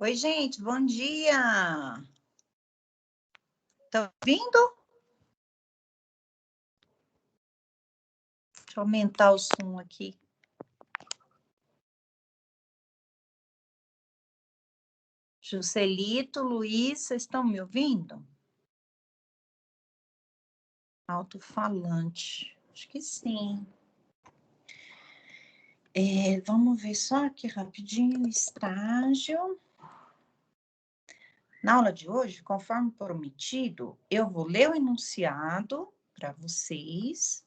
Oi, gente, bom dia! Tá ouvindo? Deixa eu aumentar o som aqui. Juscelito, Luiz, vocês estão me ouvindo? Alto-falante, acho que sim. Vamos ver só aqui rapidinho o estágio. Na aula de hoje, conforme prometido, eu vou ler o enunciado para vocês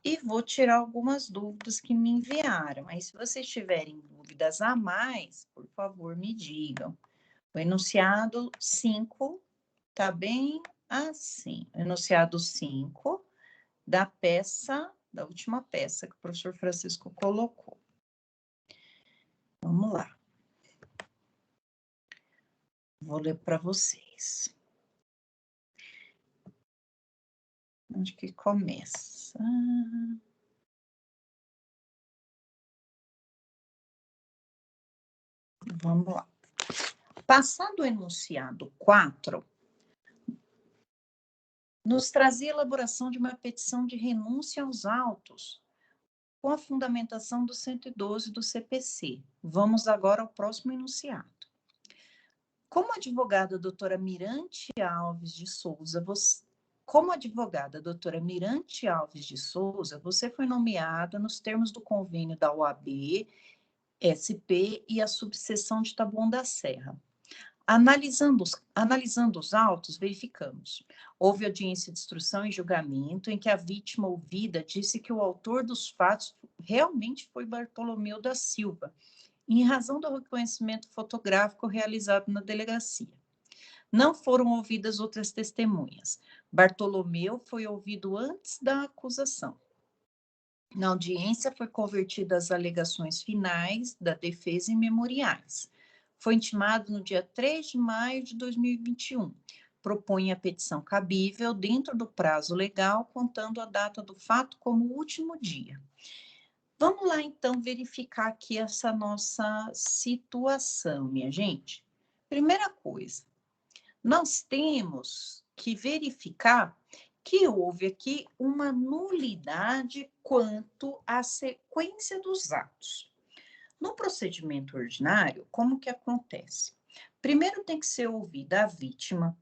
e vou tirar algumas dúvidas que me enviaram. Aí, se vocês tiverem dúvidas a mais, por favor, me digam. O enunciado 5 tá bem assim. O enunciado 5 da última peça que o professor Francisco colocou. Vamos lá. Vou ler para vocês. Onde que começa? Vamos lá. Passado o enunciado 4, nos trazia a elaboração de uma petição de renúncia aos autos, com a fundamentação do 112 do CPC. Vamos agora ao próximo enunciado. Como advogada doutora Mirante Alves de Souza, você foi nomeada nos termos do convênio da OAB, SP e a subseção de Taboão da Serra. Analisando os autos, verificamos. Houve audiência de instrução e julgamento em que a vítima ouvida disse que o autor dos fatos realmente foi Bartolomeu da Silva, em razão do reconhecimento fotográfico realizado na delegacia. Não foram ouvidas outras testemunhas. Bartolomeu foi ouvido antes da acusação. Na audiência, foi convertida as alegações finais da defesa em memoriais. Foi intimado no dia 3 de maio de 2021. Propõe a petição cabível dentro do prazo legal, contando a data do fato como último dia. Vamos lá, então, verificar aqui essa nossa situação, minha gente. Primeira coisa, nós temos que verificar que houve aqui uma nulidade quanto à sequência dos atos. No procedimento ordinário, como que acontece? Primeiro tem que ser ouvida a vítima,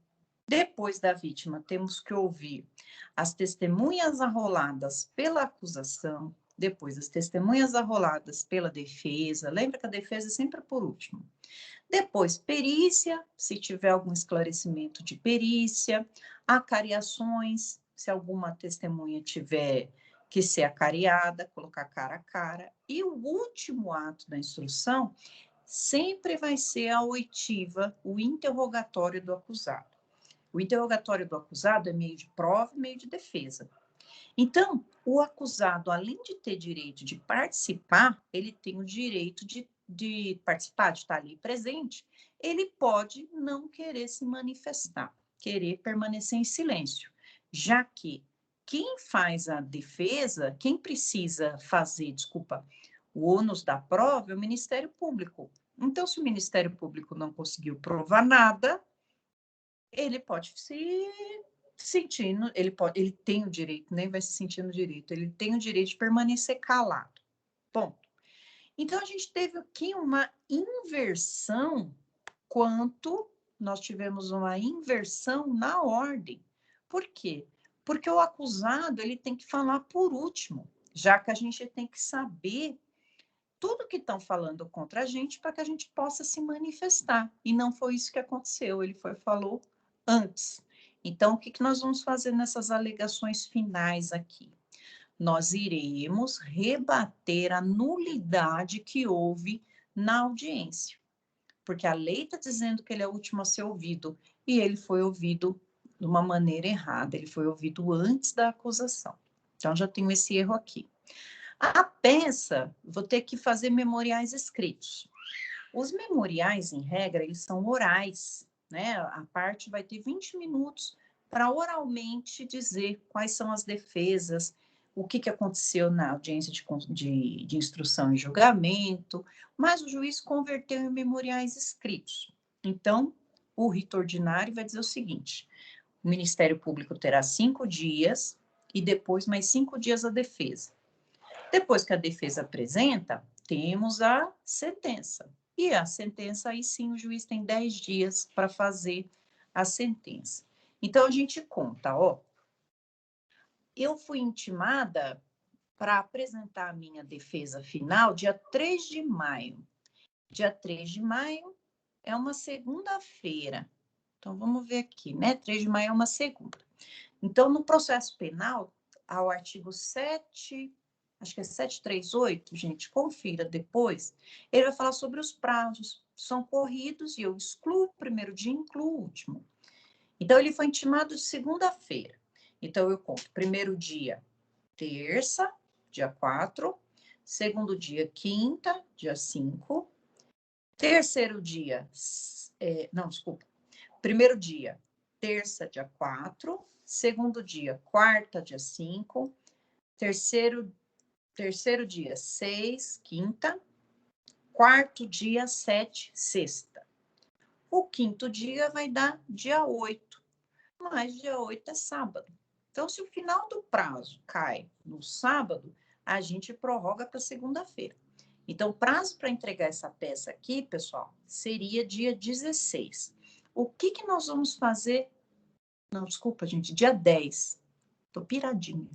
depois da vítima temos que ouvir as testemunhas arroladas pela acusação, depois as testemunhas arroladas pela defesa, lembra que a defesa é sempre por último. Depois, perícia, se tiver algum esclarecimento de perícia, acariações, se alguma testemunha tiver que ser acariada, colocar cara a cara. E o último ato da instrução sempre vai ser a oitiva, o interrogatório do acusado. O interrogatório do acusado é meio de prova e meio de defesa. Então, o acusado, além de ter direito de participar, ele tem o direito de participar, de estar ali presente, ele pode não querer se manifestar, querer permanecer em silêncio, já que quem faz a defesa, quem precisa fazer, o ônus da prova é o Ministério Público. Então, se o Ministério Público não conseguiu provar nada, ele pode se sentindo, ele tem o direito, nem vai se sentir no direito, ele tem o direito de permanecer calado. Ponto. Então, a gente teve aqui uma inversão nós tivemos uma inversão na ordem. Por quê? Porque o acusado, ele tem que falar por último, já que a gente tem que saber tudo que estão falando contra a gente para que a gente possa se manifestar. E não foi isso que aconteceu, ele falou antes. Então, o que nós vamos fazer nessas alegações finais aqui? Nós iremos rebater a nulidade que houve na audiência, porque a lei está dizendo que ele é o último a ser ouvido, e ele foi ouvido de uma maneira errada, ele foi ouvido antes da acusação. Então, já tenho esse erro aqui. A peça, vou ter que fazer memoriais escritos. Os memoriais, em regra, eles são orais, né? A parte vai ter 20 minutos para oralmente dizer quais são as defesas, o que aconteceu na audiência de instrução e julgamento, mas o juiz converteu em memoriais escritos. Então, o rito ordinário vai dizer o seguinte: o Ministério Público terá 5 dias e depois mais 5 dias a defesa. Depois que a defesa apresenta, temos a sentença. E a sentença, aí sim, o juiz tem 10 dias para fazer a sentença. Então, a gente conta, ó. Eu fui intimada para apresentar a minha defesa final dia 3 de maio. Dia 3 de maio é uma segunda-feira. Então, vamos ver aqui, né? 3 de maio é uma segunda. Então, no processo penal, ao artigo 7, acho que é 738, gente, confira depois, ele vai falar sobre os prazos, são corridos e eu excluo o primeiro dia e incluo o último. Então, ele foi intimado de segunda-feira. Então, eu conto primeiro dia, terça, dia 4, segundo dia, quinta, dia 5, terceiro dia, primeiro dia, terça, dia 4, segundo dia, quarta, dia 5, terceiro dia, 6, quinta, quarto dia, 7, sexta. O quinto dia vai dar dia 8, mas dia 8 é sábado. Então, se o final do prazo cai no sábado, a gente prorroga para segunda-feira. Então, o prazo para entregar essa peça aqui, pessoal, seria dia 16. O que nós vamos fazer? Não, desculpa, gente, dia 10. Tô piradinha.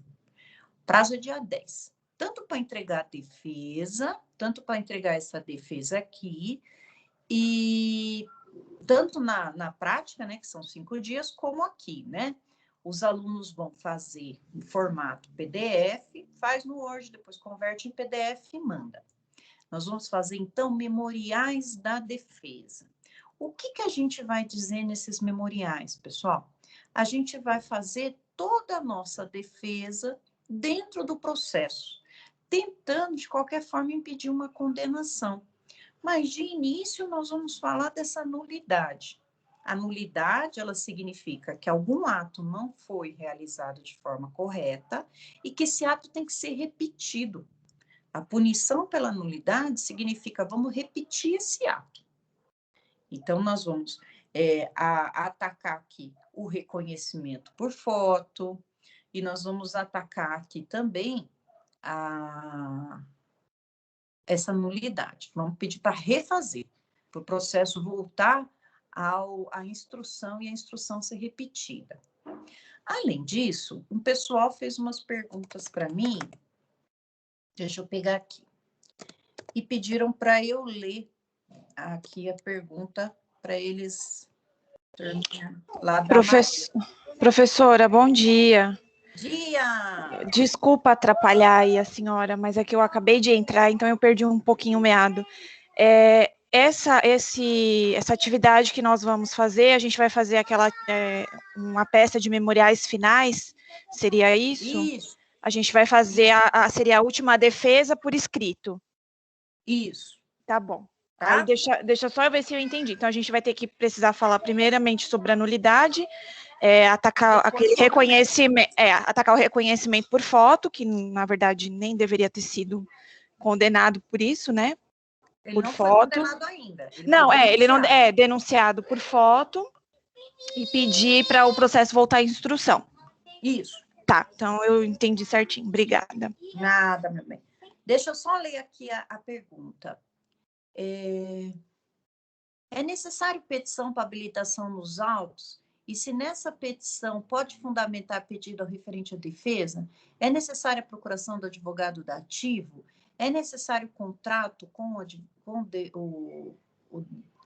O prazo é dia 10. Tanto para entregar a defesa, tanto para entregar essa defesa aqui, e tanto na prática, né, que são 5 dias, como aqui, né? Os alunos vão fazer em formato PDF, faz no Word, depois converte em PDF e manda. Nós vamos fazer, então, memoriais da defesa. O que a gente vai dizer nesses memoriais, pessoal? A gente vai fazer toda a nossa defesa dentro do processo, tentando, de qualquer forma, impedir uma condenação. Mas, de início, nós vamos falar dessa nulidade. A nulidade, ela significa que algum ato não foi realizado de forma correta e que esse ato tem que ser repetido. A punição pela nulidade significa vamos repetir esse ato. Então, nós vamos atacar aqui o reconhecimento por foto e nós vamos atacar aqui também essa nulidade. Vamos pedir para refazer, para o processo voltar à instrução e a instrução ser repetida. Além disso, um pessoal fez umas perguntas para mim, deixa eu pegar aqui, e pediram para eu ler aqui a pergunta para eles lá da Professora, bom dia. Dia! Desculpa atrapalhar aí a senhora, mas é que eu acabei de entrar, então eu perdi um pouquinho o meado. Essa atividade que nós vamos fazer, a gente vai fazer uma peça de memoriais finais, seria isso? Isso. A gente vai fazer, seria a última defesa por escrito. Isso. Tá bom. Tá? Aí deixa só eu ver se eu entendi. Então, a gente vai ter que precisar falar primeiramente sobre a nulidade, atacar aquele reconhecimento, atacar o reconhecimento por foto, que na verdade nem deveria ter sido condenado por isso, né? Ele por não foto. Foi condenado ainda. Ele não é denunciado por foto e pedir para o processo voltar à instrução. Isso. Tá, então eu entendi certinho. Obrigada. Nada, meu bem. Deixa eu só ler aqui a pergunta. É necessário petição para habilitação nos autos? E se nessa petição pode fundamentar pedido referente à defesa? É necessária a procuração do advogado dativo? É necessário contrato com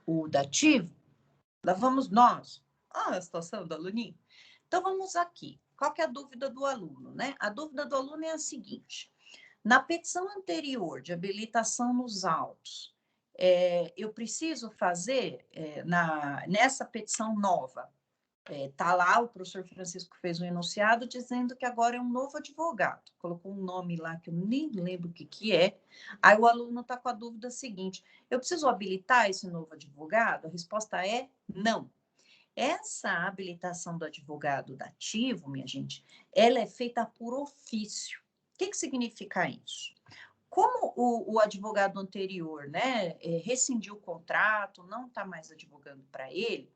o dativo? Lá vamos nós. A situação do aluninho. Então, vamos aqui. Qual que é a dúvida do aluno, né? A dúvida do aluno é a seguinte. Na petição anterior de habilitação nos autos, eu preciso fazer, nessa petição nova, está lá, o professor Francisco fez um enunciado dizendo que agora é um novo advogado. Colocou um nome lá que eu nem lembro o que é. Aí o aluno está com a dúvida seguinte: eu preciso habilitar esse novo advogado? A resposta é não. Essa habilitação do advogado dativo, minha gente, ela é feita por ofício. que significa isso? Como o advogado anterior, né, rescindiu o contrato, não está mais advogando para ele,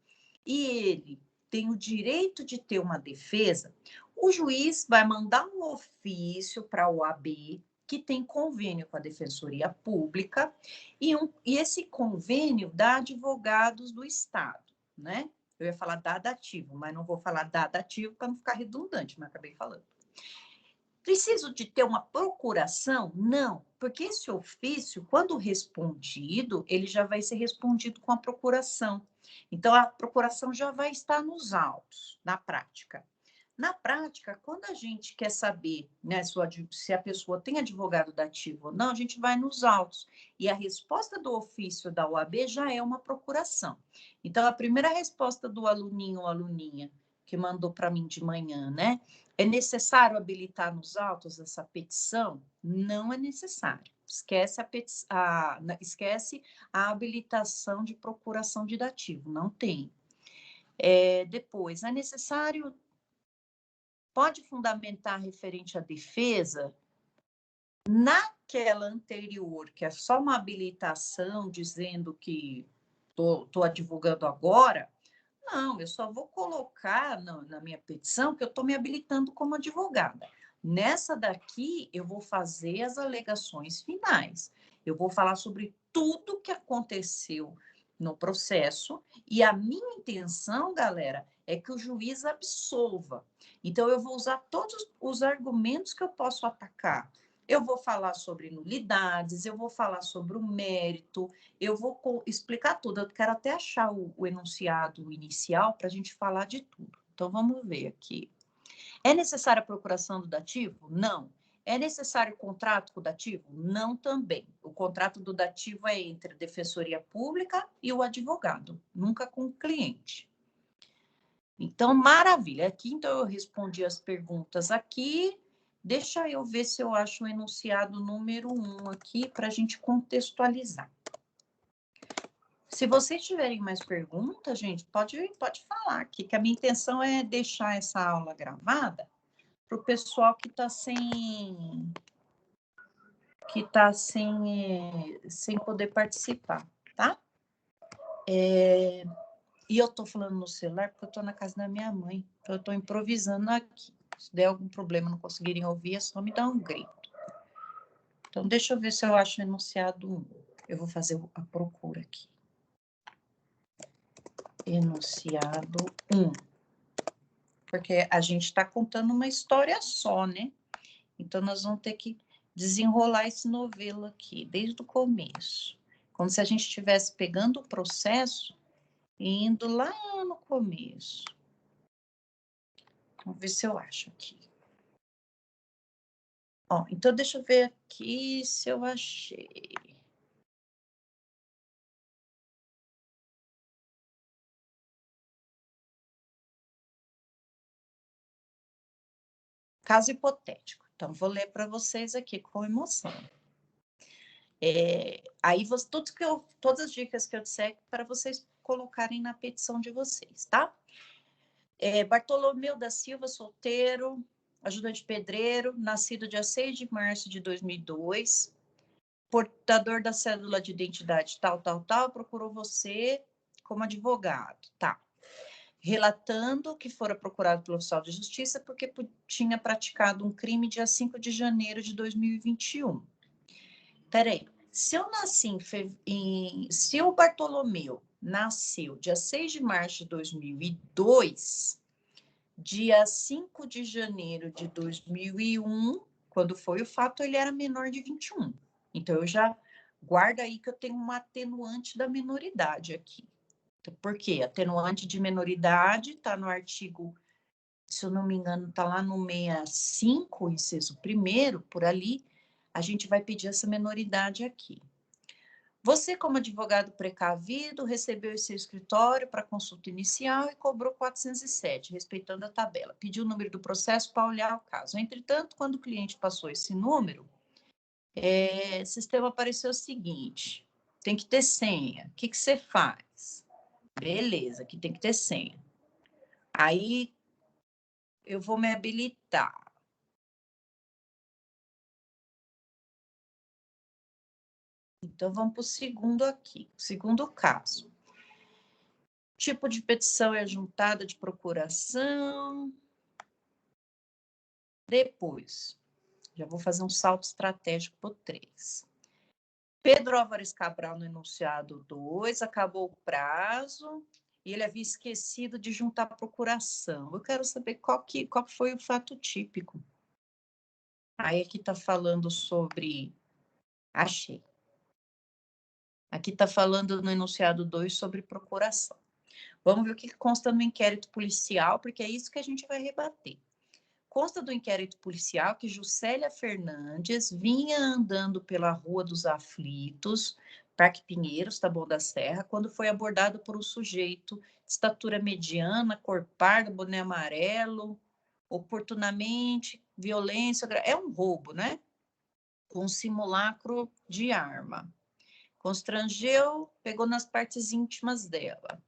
e ele tem o direito de ter uma defesa, o juiz vai mandar um ofício para a OAB, que tem convênio com a Defensoria Pública, e esse convênio dá advogados do Estado, né? Eu ia falar da dativo, mas não vou falar da dativo para não ficar redundante, mas acabei falando. Preciso de ter uma procuração? Não, porque esse ofício, quando respondido, ele já vai ser respondido com a procuração. Então, a procuração já vai estar nos autos, na prática. Na prática, quando a gente quer saber, né, se a pessoa tem advogado dativo ou não, a gente vai nos autos. E a resposta do ofício da OAB já é uma procuração. Então, a primeira resposta do aluninho ou aluninha que mandou para mim de manhã, né? É necessário habilitar nos autos essa petição? Não é necessário. Esquece a habilitação de procuração de dativo, não tem. Depois, é necessário, pode fundamentar referente à defesa naquela anterior, que é só uma habilitação dizendo que estou advogando agora. Não, eu só vou colocar na minha petição que eu estou me habilitando como advogada. Nessa daqui, eu vou fazer as alegações finais. Eu vou falar sobre tudo que aconteceu no processo e a minha intenção, galera, é que o juiz absolva. Então, eu vou usar todos os argumentos que eu posso atacar. Eu vou falar sobre nulidades, eu vou falar sobre o mérito, eu vou explicar tudo. Eu quero até achar o enunciado inicial para a gente falar de tudo. Então, vamos ver aqui. É necessária a procuração do dativo? Não. É necessário o contrato com o dativo? Não também. O contrato do dativo é entre a Defensoria Pública e o advogado, nunca com o cliente. Então, maravilha. Aqui, então, eu respondi as perguntas aqui. Deixa eu ver se eu acho o enunciado número 1 aqui para a gente contextualizar. Se vocês tiverem mais perguntas, gente, pode falar aqui, que a minha intenção é deixar essa aula gravada para o pessoal que está sem poder participar, tá? E eu estou falando no celular porque eu estou na casa da minha mãe, então eu estou improvisando aqui. Se der algum problema, não conseguirem ouvir, é só me dar um grito. Então, deixa eu ver se eu acho o enunciado 1. Eu vou fazer a procura aqui. Enunciado 1. Porque a gente está contando uma história só, né? Então, nós vamos ter que desenrolar esse novelo aqui, desde o começo. Como se a gente estivesse pegando o processo e indo lá no começo. Vamos ver se eu acho aqui. Ó, então, deixa eu ver aqui se eu achei. Caso hipotético. Então, vou ler para vocês aqui com emoção. Aí, todas as dicas que eu disser para vocês colocarem na petição de vocês, tá? Bartolomeu da Silva, solteiro, ajudante pedreiro, nascido dia 6 de março de 2002, portador da cédula de identidade tal, procurou você como advogado, tá? Relatando que fora procurado pelo oficial de justiça porque tinha praticado um crime dia 5 de janeiro de 2021. Peraí, se o Bartolomeu nasceu dia 6 de março de 2002, dia 5 de janeiro de 2001, quando foi o fato, ele era menor de 21. Então, eu já guardo aí que eu tenho uma atenuante da minoridade aqui. Por quê? Atenuante de minoridade está no artigo, se eu não me engano, está lá no 65, inciso 1º, por ali, a gente vai pedir essa minoridade aqui. Você, como advogado precavido, recebeu esse escritório para consulta inicial e cobrou 407, respeitando a tabela. Pediu o número do processo para olhar o caso. Entretanto, quando o cliente passou esse número, o sistema apareceu o seguinte, tem que ter senha. O que você faz? Beleza, aqui tem que ter senha. Aí, eu vou me habilitar. Então, vamos para o segundo aqui. Segundo caso. Tipo de petição é juntada de procuração. Depois, já vou fazer um salto estratégico para o 3. Pedro Álvares Cabral, no enunciado 2, acabou o prazo e ele havia esquecido de juntar a procuração. Eu quero saber qual foi o fato típico. Aí aqui está falando sobre... Achei. Aqui está falando no enunciado 2 sobre procuração. Vamos ver o que consta no inquérito policial, porque é isso que a gente vai rebater. Consta do inquérito policial que Juscelia Fernandes vinha andando pela Rua dos Aflitos, Parque Pinheiros, Taboão da Serra, quando foi abordado por um sujeito de estatura mediana, cor parda, boné amarelo, oportunamente, violência, é um roubo, né? Com simulacro de arma. Constrangeu, pegou nas partes íntimas dela.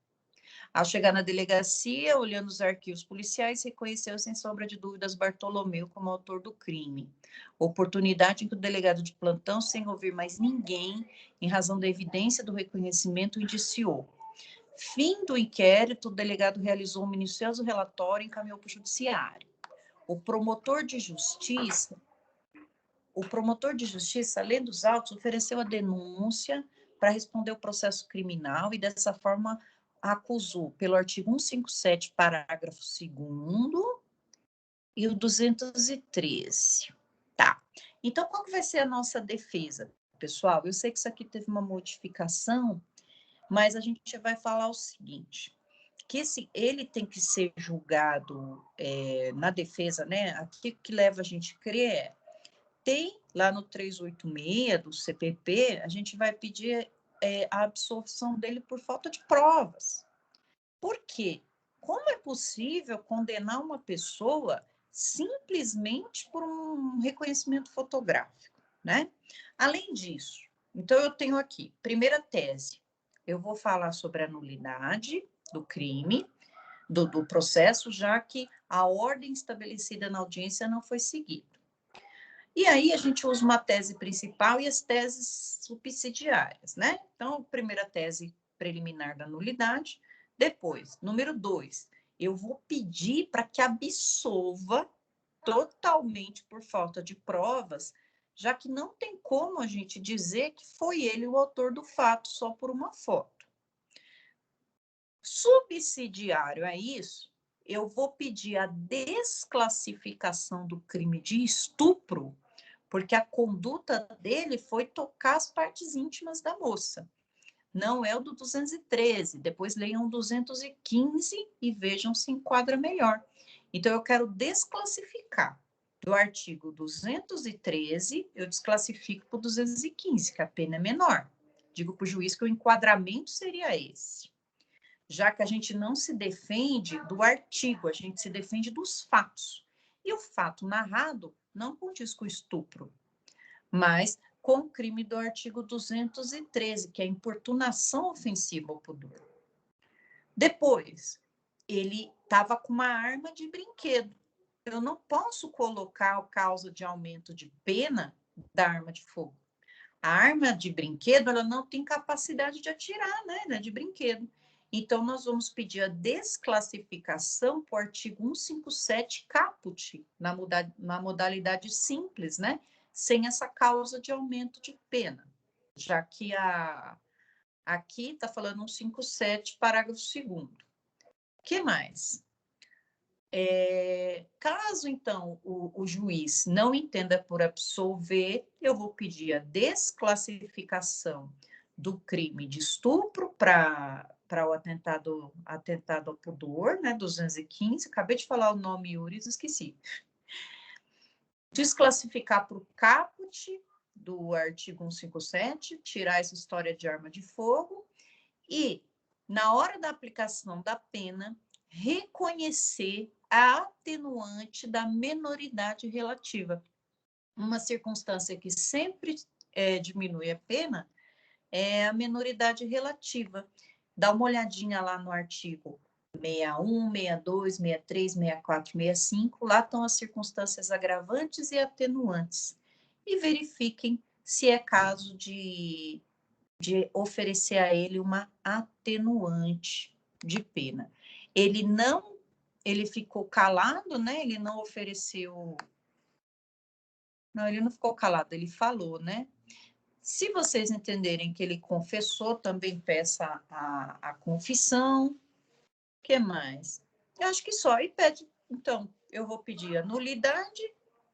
Ao chegar na delegacia, olhando os arquivos policiais, reconheceu sem sombra de dúvidas Bartolomeu como autor do crime. Oportunidade em que o delegado de plantão, sem ouvir mais ninguém, em razão da evidência do reconhecimento, indiciou. Fim do inquérito, o delegado realizou um minucioso relatório e encaminhou para o judiciário. O promotor de justiça, lendo os autos, ofereceu a denúncia para responder o processo criminal e, dessa forma, acusou pelo artigo 157, parágrafo 2º e o 213. Tá. Então, qual que vai ser a nossa defesa, pessoal? Eu sei que isso aqui teve uma modificação, mas a gente vai falar o seguinte, que ele tem que ser julgado na defesa, né? Aqui que leva a gente a crer tem lá no 386 do CPP, a gente vai pedir a absolvição dele por falta de provas. Por quê? Como é possível condenar uma pessoa simplesmente por um reconhecimento fotográfico, né? Além disso, então eu tenho aqui, primeira tese, eu vou falar sobre a nulidade do crime, do processo, já que a ordem estabelecida na audiência não foi seguida. E aí a gente usa uma tese principal e as teses subsidiárias, né? Então, primeira tese preliminar da nulidade. Depois, número 2, eu vou pedir para que absolva totalmente por falta de provas, já que não tem como a gente dizer que foi ele o autor do fato só por uma foto. Subsidiário a isso, eu vou pedir a desclassificação do crime de estupro, porque a conduta dele foi tocar as partes íntimas da moça. Não é o do 213. Depois leiam o 215 e vejam se enquadra melhor. Então, eu quero desclassificar. Do artigo 213, eu desclassifico para o 215, que a pena é menor. Digo para o juiz que o enquadramento seria esse. Já que a gente não se defende do artigo, a gente se defende dos fatos. E o fato narrado não condiz com o estupro, mas com o crime do artigo 213, que é a importunação ofensiva ao pudor. Depois, ele estava com uma arma de brinquedo. Eu não posso colocar a causa de aumento de pena da arma de fogo. A arma de brinquedo, ela não tem capacidade de atirar, né? Ela é de brinquedo. Então, nós vamos pedir a desclassificação para o artigo 157 caput, na modalidade simples, né? Sem essa causa de aumento de pena, já que aqui está falando 157, parágrafo 2º. O que mais? Caso, então, o juiz não entenda por absolver, eu vou pedir a desclassificação do crime de estupro para o atentado ao pudor, né, 215. Acabei de falar o nome Iuris, esqueci. Desclassificar para o caput do artigo 157, tirar essa história de arma de fogo e, na hora da aplicação da pena, reconhecer a atenuante da menoridade relativa. Uma circunstância que sempre diminui a pena é a menoridade relativa. Dá uma olhadinha lá no artigo 61, 62, 63, 64, 65, lá estão as circunstâncias agravantes e atenuantes. E verifiquem se é caso de de oferecer a ele uma atenuante de pena. Ele ficou calado, né? Ele não ofereceu. Não, ele não ficou calado, ele falou, né? Se vocês entenderem que ele confessou, também peça a confissão. O que mais? Eu acho que só. E pede, então, eu vou pedir a nulidade,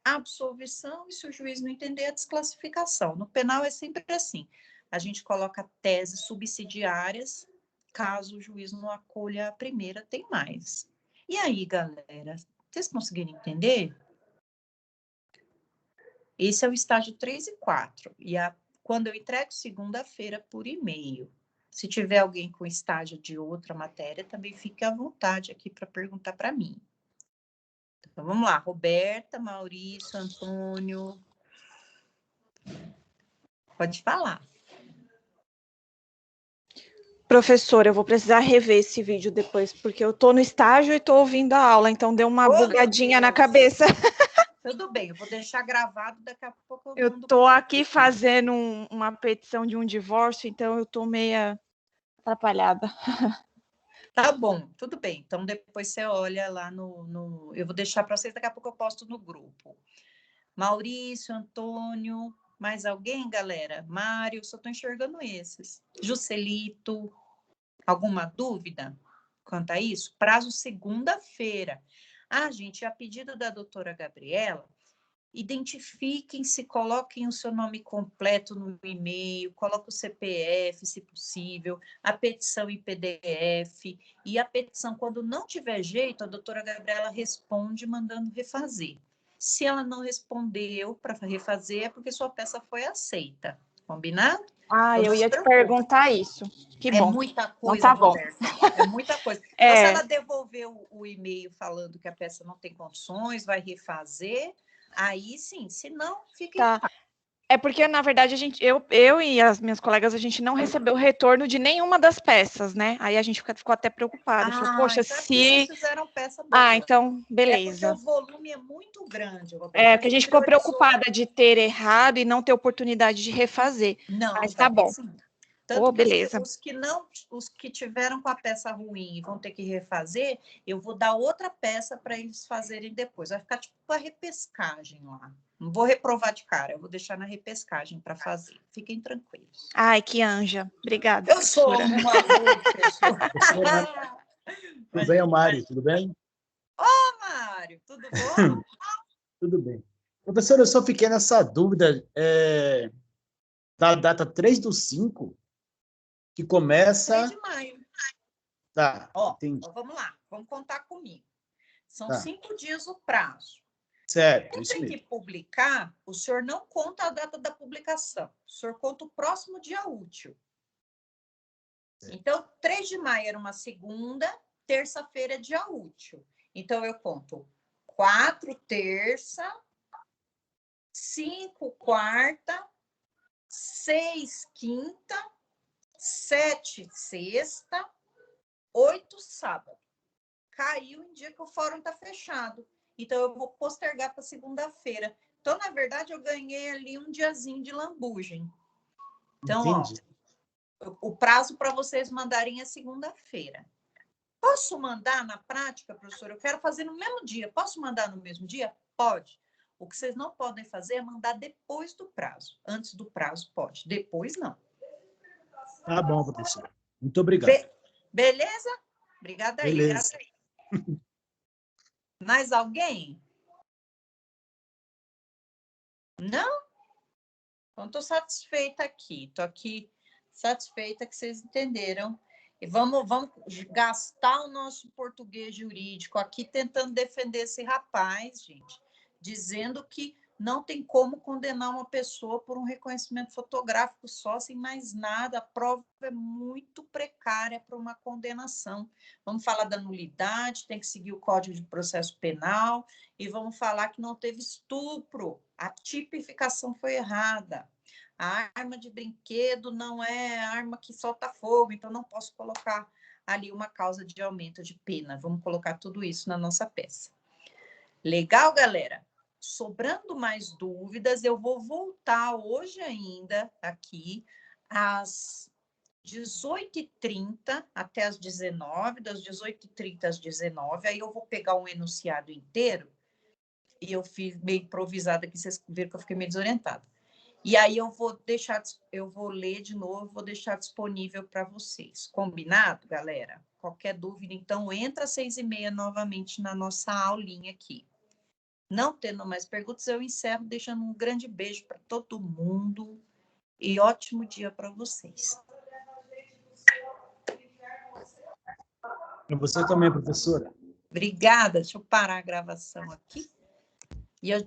a absolvição, e se o juiz não entender, a desclassificação. No penal é sempre assim. A gente coloca teses subsidiárias, caso o juiz não acolha a primeira, tem mais. E aí, galera, vocês conseguiram entender? Esse é o estágio 3 e 4. Quando eu entrego segunda-feira por e-mail. Se tiver alguém com estágio de outra matéria, também fique à vontade aqui para perguntar para mim. Então, vamos lá. Roberta, Maurício, Antônio. Pode falar. Professora, eu vou precisar rever esse vídeo depois, porque eu estou no estágio e estou ouvindo a aula, então deu uma bugadinha na cabeça. Tudo bem, eu vou deixar gravado, daqui a pouco eu mando. Estou aqui fazendo uma petição de um divórcio, então eu estou meia atrapalhada. Tá bom, tudo bem. Então, depois você olha lá eu vou deixar para vocês, daqui a pouco eu posto no grupo. Maurício, Antônio, mais alguém, galera? Mário, só estou enxergando esses. Juscelito, alguma dúvida quanto a isso? Prazo segunda-feira. Ah, gente, a pedido da doutora Gabriela, identifiquem-se, coloquem o seu nome completo no e-mail, coloque o CPF, se possível, a petição em PDF, e a petição, quando não tiver jeito, a doutora Gabriela responde mandando refazer. Se ela não respondeu para refazer, é porque sua peça foi aceita. Combinado? Ah, eu ia te perguntar isso. Que bom. É muita coisa, então, tá Roberta. É muita coisa. Então, se ela devolveu o e-mail falando que a peça não tem condições, vai refazer, aí sim. Se não, fica em paz. É porque, na verdade, eu e as minhas colegas, a gente não recebeu retorno de nenhuma das peças, né? Aí a gente ficou até preocupada. Falou, poxa, então vocês fizeram peça boa. então, beleza. É porque o volume é muito grande, Roberta. É, que a gente ficou preocupada de ter errado e não ter oportunidade de refazer. Não, mas tá bom. Sim. Tanto beleza. Os que tiveram com a peça ruim e vão ter que refazer, eu vou dar outra peça para eles fazerem depois. Vai ficar tipo uma repescagem lá. Não vou reprovar de cara, eu vou deixar na repescagem para fazer. Fiquem tranquilos. Ai, que anja. Obrigada. Eu sou uma boa pessoa. Tudo bem, Mário? Tudo bem? Ô, Mário, tudo bom? Tudo bem. Professor, eu só fiquei nessa dúvida da data 3/5, que começa... 3 de maio. Tá, entendi. Vamos lá, vamos contar comigo. São 5 dias o prazo. Certo, isso mesmo. Tem que publicar, o senhor não conta a data da publicação, o senhor conta o próximo dia útil. Certo. Então, 3 de maio era uma segunda, terça-feira é dia útil. Então, eu conto 4 terça, 5 quarta, 6 quinta, 7 sexta, 8 sábado. Caiu em dia que o fórum está fechado. Então, eu vou postergar para segunda-feira. Então, na verdade, eu ganhei ali um diazinho de lambugem. Então, o prazo para vocês mandarem é segunda-feira. Posso mandar na prática, professor? Eu quero fazer no mesmo dia. Posso mandar no mesmo dia? Pode. O que vocês não podem fazer é mandar depois do prazo. Antes do prazo, pode. Depois, não. Tá bom, professor. Muito obrigado. Beleza? Obrigada aí. Beleza. Mais alguém? Não? Então, estou satisfeita aqui. Estou aqui satisfeita que vocês entenderam. E vamos gastar o nosso português jurídico aqui tentando defender esse rapaz, gente, dizendo que não tem como condenar uma pessoa por um reconhecimento fotográfico só, sem mais nada. A prova é muito precária para uma condenação. Vamos falar da nulidade, tem que seguir o Código de Processo Penal, e vamos falar que não teve estupro. A tipificação foi errada. A arma de brinquedo não é arma que solta fogo, então não posso colocar ali uma causa de aumento de pena. Vamos colocar tudo isso na nossa peça. Legal, galera? Sobrando mais dúvidas, eu vou voltar hoje ainda aqui às 18h30 até às 19h, das 18h30 às 19h, aí eu vou pegar um enunciado inteiro, e eu fiz meio improvisado aqui, vocês viram que eu fiquei meio desorientada. E aí eu vou ler de novo, vou deixar disponível para vocês. Combinado, galera? Qualquer dúvida, então, entra às 6h30 novamente na nossa aulinha aqui. Não tendo mais perguntas, eu encerro deixando um grande beijo para todo mundo e ótimo dia para vocês. Para você também, professora. Obrigada. Deixa eu parar a gravação aqui. E eu